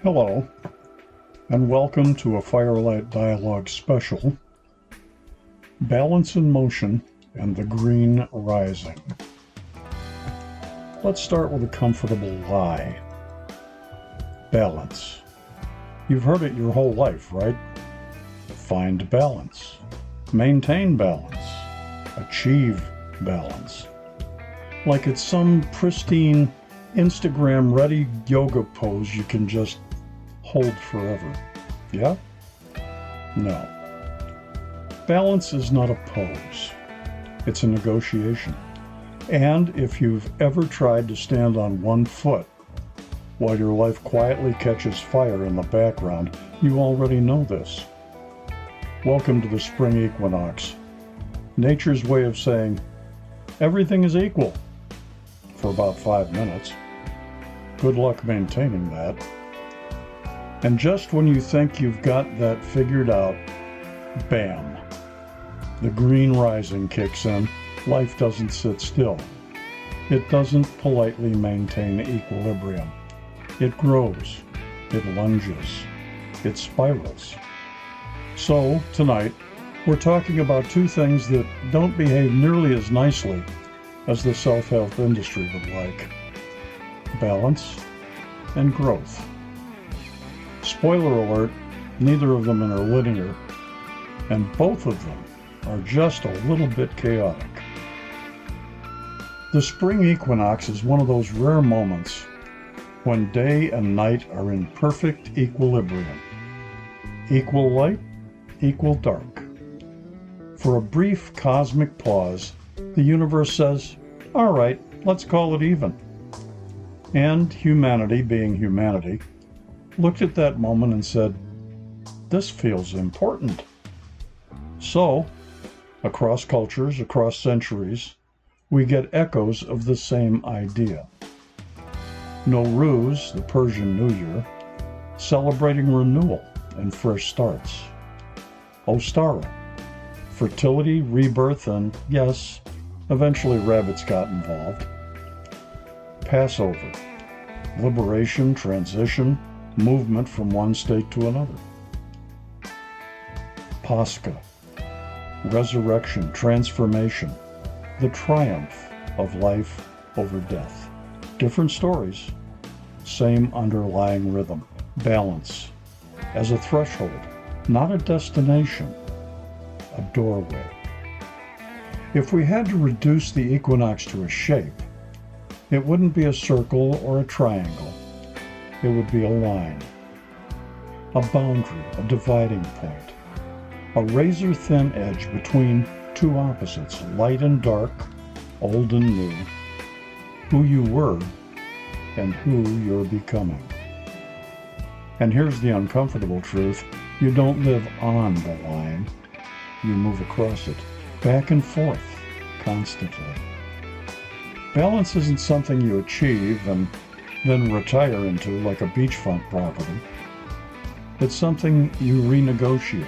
Hello, and welcome to a Firelight Dialogues special, Balance in Motion and the Green Rising. Let's start with a comfortable lie. Balance. You've heard it your whole life, right? Find balance. Maintain balance. Achieve balance. Like it's some pristine, Instagram-ready yoga pose you can just hold forever. Yeah? No. Balance is not a pose. It's a negotiation. And if you've ever tried to stand on one foot while your life quietly catches fire in the background, you already know this. Welcome to the Spring Equinox. Nature's way of saying, everything is equal, for about 5 minutes. Good luck maintaining that. And just when you think you've got that figured out, bam, the green rising kicks in. Life doesn't sit still. It doesn't politely maintain equilibrium. It grows, it lunges, it spirals. So, tonight, we're talking about two things that don't behave nearly as nicely as the self-help industry would like: balance and growth. Spoiler alert, neither of them are linear, and both of them are just a little bit chaotic. The spring equinox is one of those rare moments when day and night are in perfect equilibrium. Equal light, equal dark. For a brief cosmic pause, the universe says, all right, let's call it even. And humanity, being humanity, looked at that moment and said, this feels important. So, across cultures, across centuries, we get echoes of the same idea. Nowruz, the Persian New Year, celebrating renewal and fresh starts. Ostara, fertility, rebirth, and yes, eventually rabbits got involved. Passover, liberation, transition, movement from one state to another. Pascha, resurrection, transformation, the triumph of life over death. Different stories, same underlying rhythm. Balance as a threshold, not a destination, a doorway. If we had to reduce the equinox to a shape, it wouldn't be a circle or a triangle. It would be a line, a boundary, a dividing point, a razor-thin edge between two opposites, light and dark, old and new, who you were and who you're becoming. And here's the uncomfortable truth: you don't live on the line, you move across it, back and forth, constantly. Balance isn't something you achieve and then retire into like a beachfront property. It's something you renegotiate,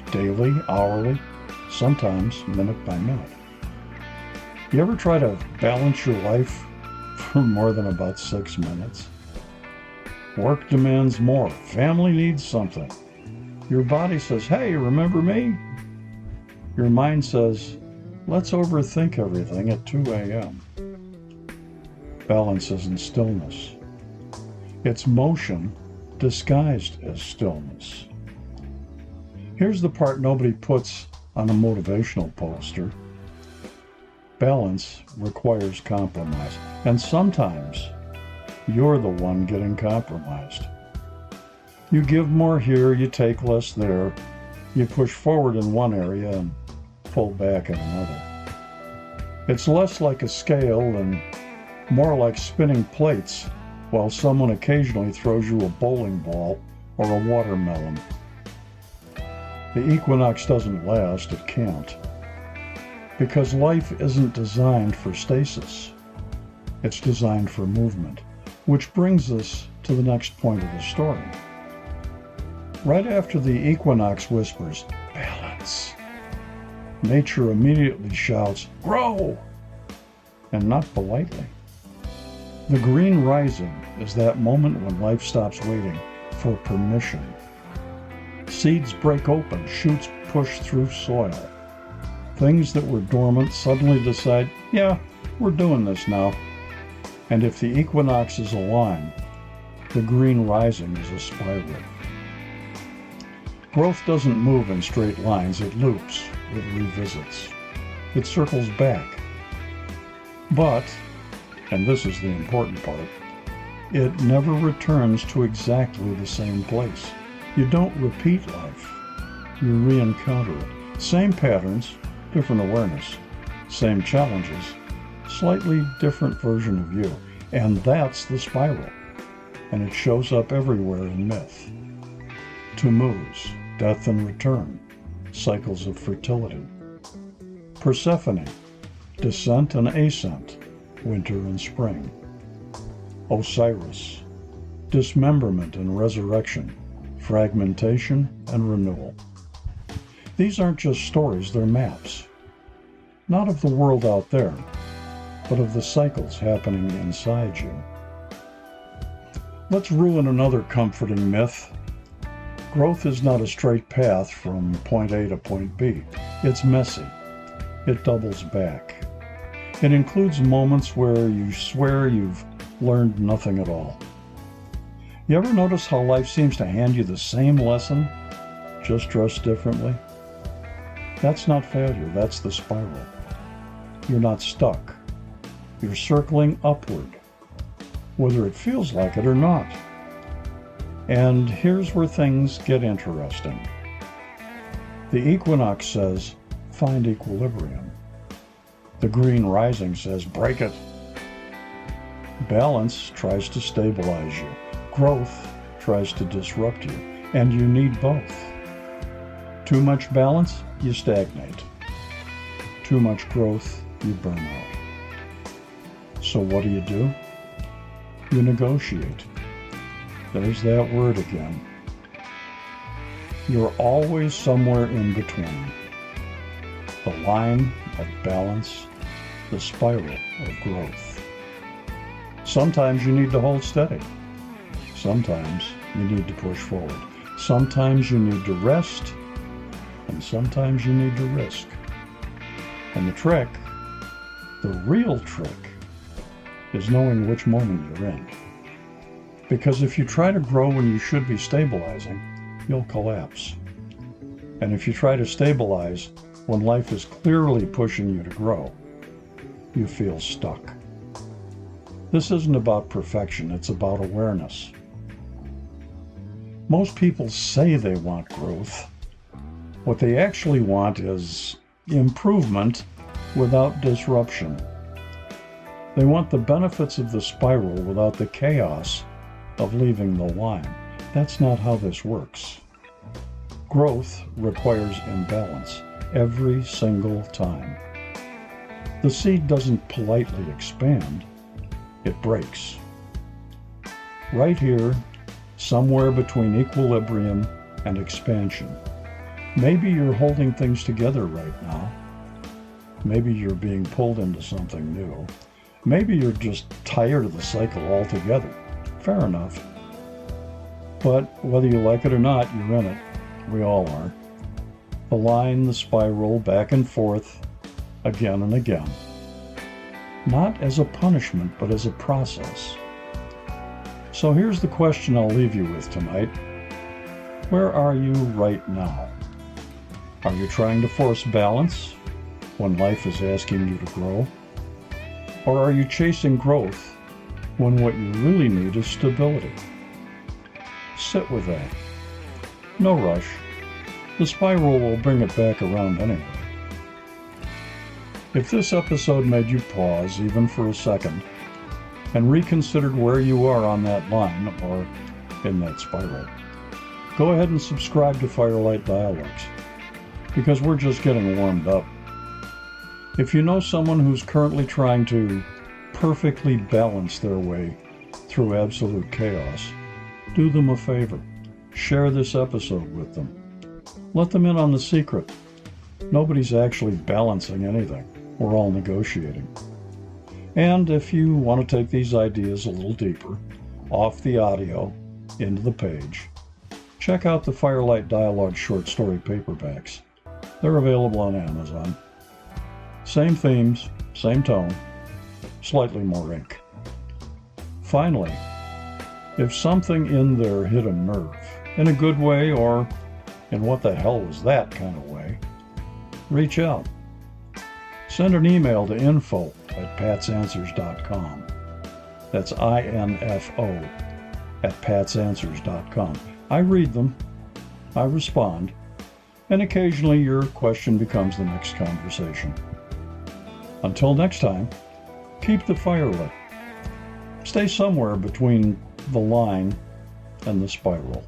daily, hourly, sometimes minute by minute. You ever try to balance your life for more than about 6 minutes? Work demands more, family needs something. Your body says, hey, remember me? Your mind says, let's overthink everything at 2 a.m. Balance isn't stillness. It's motion disguised as stillness. Here's the part nobody puts on a motivational poster. Balance requires compromise, and sometimes you're the one getting compromised. You give more here, you take less there, you push forward in one area and pull back in another. It's less like a scale and more like spinning plates while someone occasionally throws you a bowling ball or a watermelon. The equinox doesn't last, it can't. Because life isn't designed for stasis. It's designed for movement, which brings us to the next point of the story. Right after the equinox whispers, balance, nature immediately shouts, grow! And not politely. The green rising is that moment when life stops waiting for permission. Seeds break open, shoots push through soil. Things that were dormant suddenly decide, yeah, we're doing this now. And if the equinoxes align, the green rising is a spiral. Growth doesn't move in straight lines, it loops, it revisits, it circles back. But, and this is the important part, it never returns to exactly the same place. You don't repeat life, you re-encounter it. Same patterns, different awareness. Same challenges, slightly different version of you. And that's the spiral. And it shows up everywhere in myth. Tammuz, death and return, cycles of fertility. Persephone, descent and ascent, winter and spring. Osiris, dismemberment and resurrection, fragmentation and renewal. These aren't just stories, they're maps. Not of the world out there, but of the cycles happening inside you. Let's ruin another comforting myth. Growth is not a straight path from point A to point B. It's messy. It doubles back. It includes moments where you swear you've learned nothing at all. You ever notice how life seems to hand you the same lesson, just dressed differently? That's not failure, that's the spiral. You're not stuck. You're circling upward, whether it feels like it or not. And here's where things get interesting. The equinox says, find equilibrium. The green rising says, break it. Balance tries to stabilize you. Growth tries to disrupt you. And you need both. Too much balance, you stagnate. Too much growth, you burn out. So what do? You negotiate. There's that word again. You're always somewhere in between. The line of balance, the spiral of growth. Sometimes you need to hold steady. Sometimes you need to push forward. Sometimes you need to rest, and sometimes you need to risk. And the trick, the real trick, is knowing which moment you're in. Because if you try to grow when you should be stabilizing, you'll collapse. And if you try to stabilize when life is clearly pushing you to grow, you feel stuck. This isn't about perfection, it's about awareness. Most people say they want growth. What they actually want is improvement without disruption. They want the benefits of the spiral without the chaos of leaving the line. That's not how this works. Growth requires imbalance every single time. The seed doesn't politely expand, it breaks. Right here, somewhere between equilibrium and expansion. Maybe you're holding things together right now. Maybe you're being pulled into something new. Maybe you're just tired of the cycle altogether. Fair enough. But whether you like it or not, you're in it. We all are. The line, the spiral, back and forth, again and again. Not as a punishment, but as a process. So here's the question I'll leave you with tonight. Where are you right now? Are you trying to force balance when life is asking you to grow? Or are you chasing growth when what you really need is stability? Sit with that. No rush. The spiral will bring it back around anyway. If this episode made you pause even for a second and reconsidered where you are on that line or in that spiral, go ahead and subscribe to Firelight Dialogues, because we're just getting warmed up. If you know someone who's currently trying to perfectly balance their way through absolute chaos, do them a favor. Share this episode with them. Let them in on the secret. Nobody's actually balancing anything. We're all negotiating. And if you want to take these ideas a little deeper, off the audio, into the page, check out the Firelight Dialogues short story paperbacks. They're available on Amazon. Same themes, same tone, slightly more ink. Finally, if something in there hit a nerve, in a good way or in what the hell was that kind of way, reach out. Send an email to info@patsanswers.com. That's info@patsanswers.com. I read them, I respond, and occasionally your question becomes the next conversation. Until next time, keep the fire lit. Stay somewhere between the line and the spiral.